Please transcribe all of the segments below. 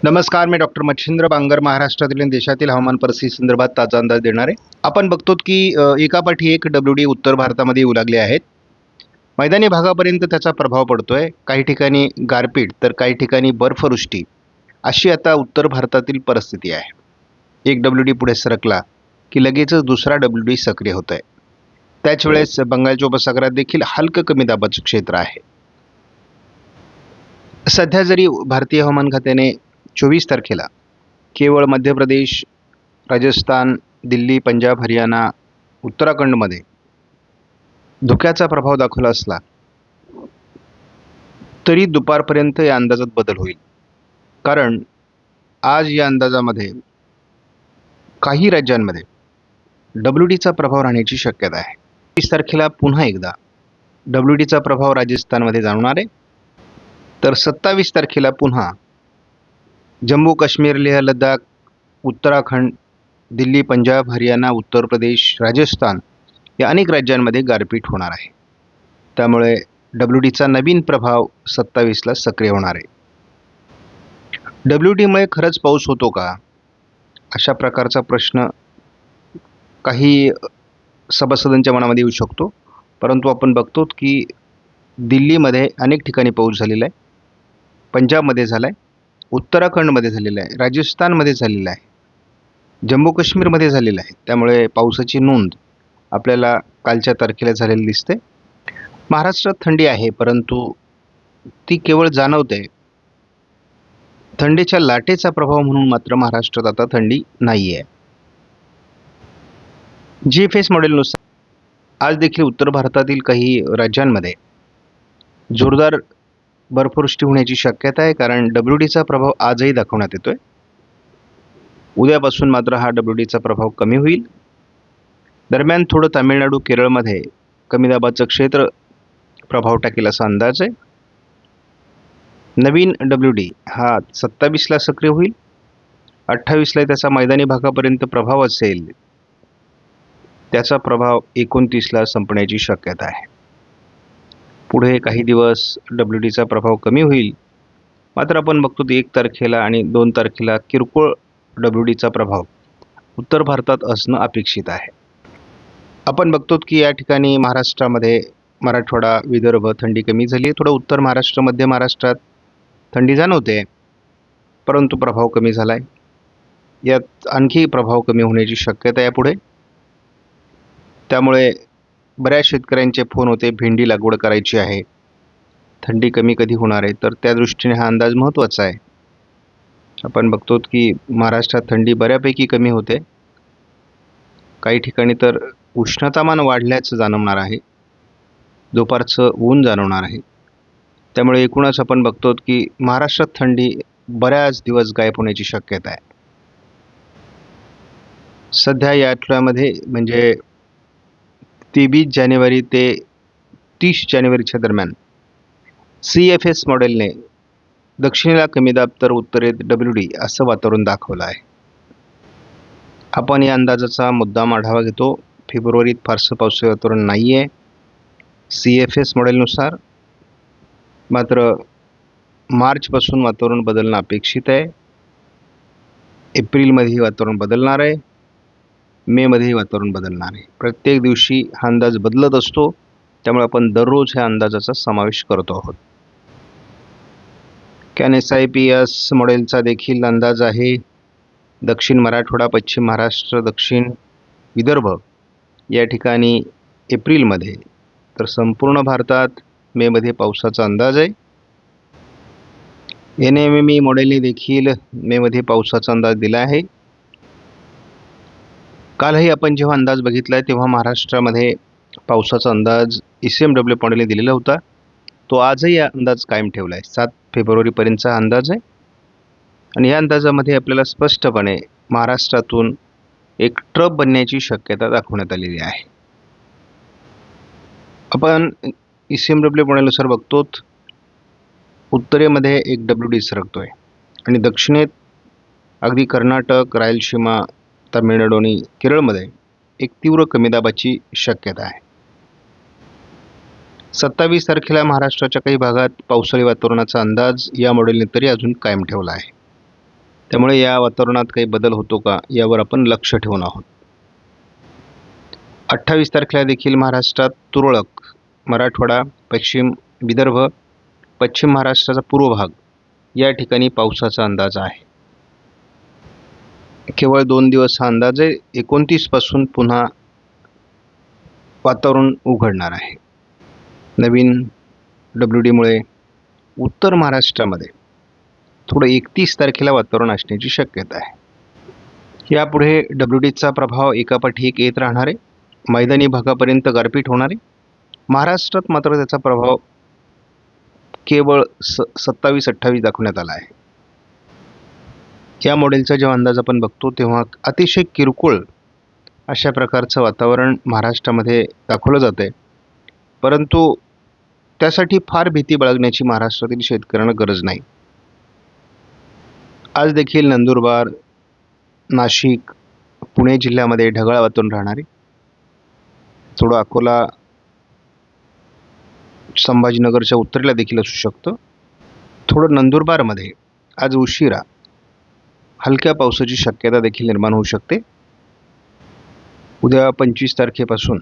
नमस्कार, मी डॉक्टर मच्छिंद्र बांगर महाराष्ट्रातील आणि देशातील हवामान परिस्थिती संदर्भात ताजा अंदाज देणार आहे. आपण बघतो की एकापाठी एक डब्ल्यूडी उत्तर भारतामध्ये येऊ लागले आहेत. मैदानी भागापर्यंत त्याचा प्रभाव पडतोय. काही ठिकाणी गारपीट तर काही ठिकाणी बर्फवृष्टी अशी आता उत्तर भारतातील परिस्थिती आहे. एक डब्ल्यूडी पुढे सरकला की लगेचच दुसरा डब्ल्यूडी सक्रिय होत आहे. त्याच वेळेस बंगालच्या उपसागरात देखील हलकं कमी दाबाचं क्षेत्र आहे. सध्या जरी भारतीय हवामान खात्याने 24 तारखेला केवळ मध्य प्रदेश, राजस्थान, दिल्ली, पंजाब, हरियाणा, उत्तराखंडमध्ये धुक्याचा प्रभाव दाखवला असला तरी दुपारपर्यंत या अंदाजात बदल होईल. कारण आज या अंदाजामध्ये काही राज्यांमध्ये डब्ल्यूडीचा प्रभाव राहण्याची शक्यता आहे. 30 तारखेला पुन्हा एकदा डब्ल्यूडीचा प्रभाव राजस्थानमध्ये जाणवणार आहे. तर 27 तारखेला पुन्हा जम्मू काश्मीर, लेह लडाख, उत्तराखंड, दिल्ली, पंजाब, हरियाणा, उत्तर प्रदेश, राजस्थान या अनेक राज्यांमध्ये गारपीट होणार आहे. त्यामुळे डब्ल्यूडीचा नवीन प्रभाव 27ला सक्रिय होणार आहे. डब्ल्यूडीमुळे खरंच पाऊस होतो का, अशा प्रकारचा प्रश्न काही सभासदांच्या मनामध्ये येऊ शकतो. परंतु आपण बघतो की दिल्लीमध्ये अनेक ठिकाणी पाऊस झालेला आहे, पंजाबमध्ये झाला आहे, उत्तराखंडमध्ये झालेला आहे, राजस्थानमध्ये झालेला आहे, जम्मू काश्मीरमध्ये झालेला आहे. त्यामुळे पावसाची नोंद आपल्याला कालच्या तारखेला झालेली दिसते. महाराष्ट्रात थंडी आहे, परंतु ती केवळ जाणवते. थंडीच्या लाटेचा प्रभाव म्हणून मात्र महाराष्ट्रात आता थंडी नाही आहे. GFS मॉडेलनुसार आज देखील उत्तर भारतातील काही राज्यांमध्ये जोरदार बर्फवृष्टी होण्याची शक्यता आहे. कारण डब्ल्यूडीचा प्रभाव आजही दाखवण्यात येतोय. उद्यापासून मात्र हा डब्ल्यूडीचा प्रभाव कमी होईल. दरम्यान थोडं तामिळनाडू, केरळमध्ये कमी दाबाचं क्षेत्र प्रभाव टाकेल असा अंदाज आहे. नवीन डब्ल्यूडी हा 27ला सक्रिय होईल. 28ला त्याचा मैदानी भागापर्यंत प्रभाव असेल. त्याचा प्रभाव 29ला संपण्याची शक्यता आहे. पुढे काही दिवस डब्ल्यूडीचा प्रभाव कमी होईल. मात्र आपण बघतो 1 तारखेला आणि 2 तारखेला किरकोळ डब्ल्यूडीचा प्रभाव उत्तर भारतात असणं अपेक्षित आहे. आपण बघतो की या ठिकाणी महाराष्ट्रामध्ये मराठवाडा, विदर्भ थंडी कमी झाली आहे. थोडं उत्तर महाराष्ट्र, मध्य महाराष्ट्रात थंडी जाणवते, परंतु प्रभाव कमी झाला आहे. यात आणखी प्रभाव कमी होण्याची शक्यता आहे पुढे. त्यामुळे बऱ्याच शेतकऱ्यांचे फोन होते, भेंडी लागवड करायची आहे, थंडी कमी कधी होणार आहे. तर त्या दृष्टीने हा अंदाज महत्त्वाचा आहे. आपण बघतो की महाराष्ट्रात थंडी बऱ्यापैकी कमी होते. काही ठिकाणी तर उष्णतामान वाढल्याचं जाणवणार आहे, दुपारचं ऊन जाणवणार आहे. त्यामुळे एकूणच आपण बघतो की महाराष्ट्रात थंडी बऱ्याच दिवस गायब होण्याची शक्यता आहे. सध्या या आठवड्यामध्ये म्हणजे 23 जानेवारी ते 30 जानेवारीच्या दरम्यान CFS मॉडेलने दक्षिणेला कमी दाब तर उत्तरेत डब्ल्यूडी असं वातावरण दाखवलं आहे. आपण या अंदाजाचा मुद्दाम आढावा घेतो. फेब्रुवारीत फारसं पावसाचं वातावरण नाही आहे CFS मॉडेलनुसार. मात्र मार्चपासून वातावरण बदलणं अपेक्षित आहे. एप्रिलमध्ये वातावरण बदलणार आहे, मेमध्ये वातावरण बदलणार आहे. प्रत्येक दिवशी हा अंदाज बदलत असतो. त्यामुळे आपण दररोज ह्या अंदाजाचा समावेश करतो आहोत. CAN-SIPS मॉडेलचा देखील अंदाज आहे. दक्षिण मराठवाडा, पश्चिम महाराष्ट्र, दक्षिण विदर्भ या ठिकाणी एप्रिलमध्ये, तर संपूर्ण भारतात मेमध्ये पावसाचा अंदाज आहे. NMME मॉडेलने देखील मेमध्ये पावसाचा अंदाज दिला आहे. कालही आपण जेव्हा अंदाज बघितला आहे तेव्हा महाराष्ट्रामध्ये पावसाचा अंदाज ECMW मॉडेलने दिलेला होता. तो आजही हा अंदाज कायम ठेवला आहे. 7 फेब्रुवारीपर्यंतचा अंदाज आहे. आणि या अंदाजामध्ये आपल्याला स्पष्टपणे महाराष्ट्रातून एक ट्रफ बनण्याची शक्यता दाखवण्यात आलेली आहे. आपण ECMW मॉडेलनुसार बघतो उत्तरेमध्ये एक डब्ल्यूडी सरकतोय आणि दक्षिणेत अगदी कर्नाटक, रायलसीमा, तामिळनाडू आणि केरळमध्ये एक तीव्र कमी दाबाची शक्यता आहे. 27 तारखेला महाराष्ट्राच्या काही भागात पावसाळी वातावरणाचा अंदाज या मॉडेलने तरी अजून कायम ठेवला आहे. त्यामुळे या वातावरणात काही बदल होतो का यावर आपण लक्ष ठेवून आहोत. 28 तारखेला देखील महाराष्ट्रात तुरळक मराठवाडा, पश्चिम विदर्भ, पश्चिम महाराष्ट्राचा पूर्व भाग या ठिकाणी पावसाचा अंदाज आहे. केवळ 2 दिवस हा अंदाज आहे. 29 पासून पुन्हा वातावरण उघडणार आहे. नवीन WDमुळे उत्तर महाराष्ट्रामध्ये थोडं 31 तारखेला वातावरण असण्याची शक्यता आहे. यापुढे WDचा प्रभाव एकापाठी एक येत राहणार आहे. मैदानी भागापर्यंत गारपीट होणार आहे. महाराष्ट्रात मात्र त्याचा प्रभाव केवळ 27-28 दाखवण्यात आला आहे. या मॉडेलचा जेव्हा अंदाज आपण बघतो तेव्हा अतिशय किरकोळ अशा प्रकारचं वातावरण महाराष्ट्रामध्ये दाखवलं जातं आहे. परंतु त्यासाठी फार भीती बाळगण्याची महाराष्ट्रातील शेतकऱ्यांना गरज नाही. आज देखील नंदुरबार, नाशिक, पुणे जिल्ह्यामध्ये ढगाळ वातावरण राहणार आहे. थोडं अकोला, संभाजीनगरच्या उत्तरेला देखील असू शकतं. थोडं नंदुरबारमध्ये आज उशिरा हलक्या पावसाची शक्यता देखील निर्माण होऊ शकते. उद्या 25 तारखेपासून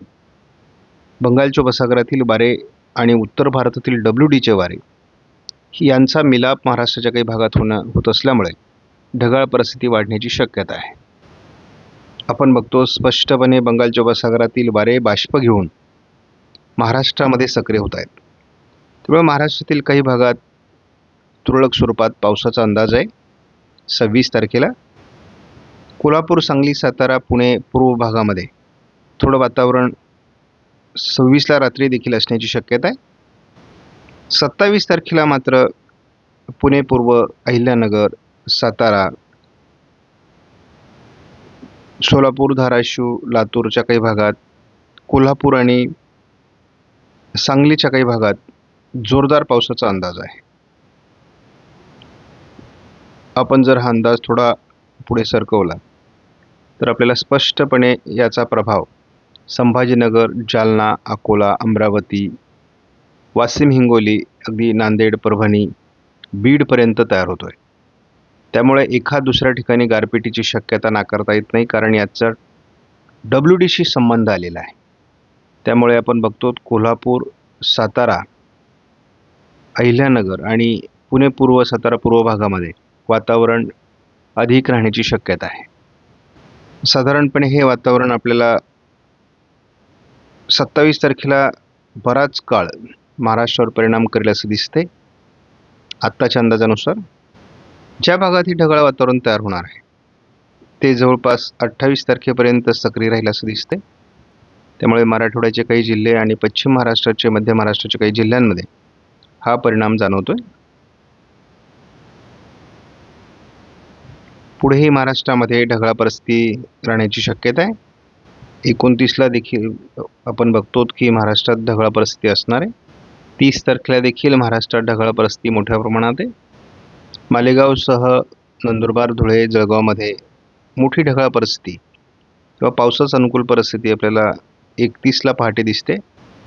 बंगालच्या उपसागरातील वारे आणि उत्तर भारतातील WDचे वारे यांचा मिलाप महाराष्ट्राच्या काही भागात होत असल्यामुळे ढगाळ परिस्थिती वाढण्याची शक्यता आहे. आपण बघतो स्पष्टपणे बंगालच्या उपसागरातील वारे बाष्प घेऊन महाराष्ट्रामध्ये सक्रिय होत आहेत. त्यामुळे महाराष्ट्रातील काही भागात तुरळक स्वरूपात पावसाचा अंदाज आहे. 26 तारखेला कोल्हापूर, सांगली, सातारा, पुणे पूर्व भागामध्ये थोडं वातावरण 26ला रात्री देखील असण्याची शक्यता आहे. 27 तारखेला मात्र पुणे पूर्व, अहिल्यानगर, सातारा, सोलापूर, धाराशिव, लातूरच्या काही भागात, कोल्हापूर आणि सांगलीच्या काही भागात जोरदार पावसाचा अंदाज आहे. आपण जर हा अंदाज थोडा पुढे सरकवला तर आपल्याला स्पष्टपणे याचा प्रभाव संभाजीनगर, जालना, अकोला, अमरावती, वाशिम, हिंगोली, अगदी नांदेड, परभणी, बीडपर्यंत तयार होतो आहे. त्यामुळे एखाद दुसऱ्या ठिकाणी गारपिटीची शक्यता नाकारता येत नाही, कारण याचा WDशी संबंध आलेला आहे. त्यामुळे आपण बघतो कोल्हापूर, सातारा, अहिल्यानगर आणि पुणे पूर्व, सातारा पूर्व भागामध्ये वातावरण अधिक राहण्याची शक्यता आहे. साधारणपणे हे वातावरण आपल्याला 27 तारखेला बराच काळ महाराष्ट्रावर परिणाम करेल असं दिसते. आत्ताच्या अंदाजानुसार ज्या भागात ही ढगाळ वातावरण तयार होणार आहे ते जवळपास 28 तारखेपर्यंत सक्रिय राहील असं दिसते. त्यामुळे मराठवाड्याचे काही जिल्हे आणि पश्चिम महाराष्ट्राचे, मध्य महाराष्ट्राच्या काही जिल्ह्यांमध्ये हा परिणाम जाणवतोय. पुढेही महाराष्ट्रामध्ये ढगाळ परिस्थिती राहण्याची शक्यता आहे. 29ला देखील आपण बघतो की महाराष्ट्रात ढगाळ परिस्थिती असणार आहे. 30 तारखेला देखील महाराष्ट्रात ढगाळ परिस्थिती मोठ्या प्रमाणात आहे. मालेगावसह नंदुरबार, धुळे, जळगावमध्ये मोठी ढगाळ परिस्थिती किंवा पावसाच अनुकूल परिस्थिती आपल्याला 31ला पहाटे दिसते.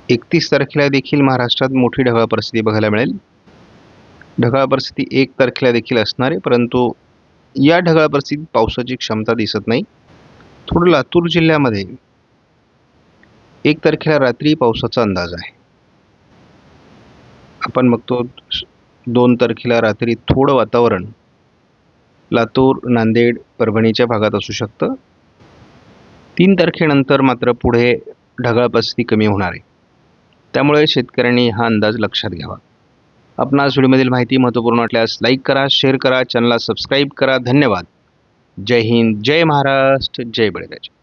31 तारखेला देखील महाराष्ट्रात मोठी ढगाळ परिस्थिती बघायला मिळेल. ढगाळ परिस्थिती 1 तारखेला देखील असणार आहे, परंतु या ढगाळ परिस्थितीत पावसाची क्षमता दिसत नाही. थोडं लातूर जिल्ह्यामध्ये 1 तारखेला रात्री पावसाचा अंदाज आहे. आपण बघतो 2 तारखेला रात्री थोडं वातावरण लातूर, नांदेड, परभणीच्या भागात असू शकतं. 3 तारखेनंतर मात्र पुढे ढगाळ परिस्थिती कमी होणार आहे. त्यामुळे शेतकऱ्यांनी हा अंदाज लक्षात घ्यावा. आपणास व्हिडिओमधील माहिती महत्त्वपूर्ण वाटल्यास लाईक करा, शेअर करा, चॅनलला सबस्क्राईब करा. धन्यवाद. जय हिंद, जय महाराष्ट्र, जय बळीराजा.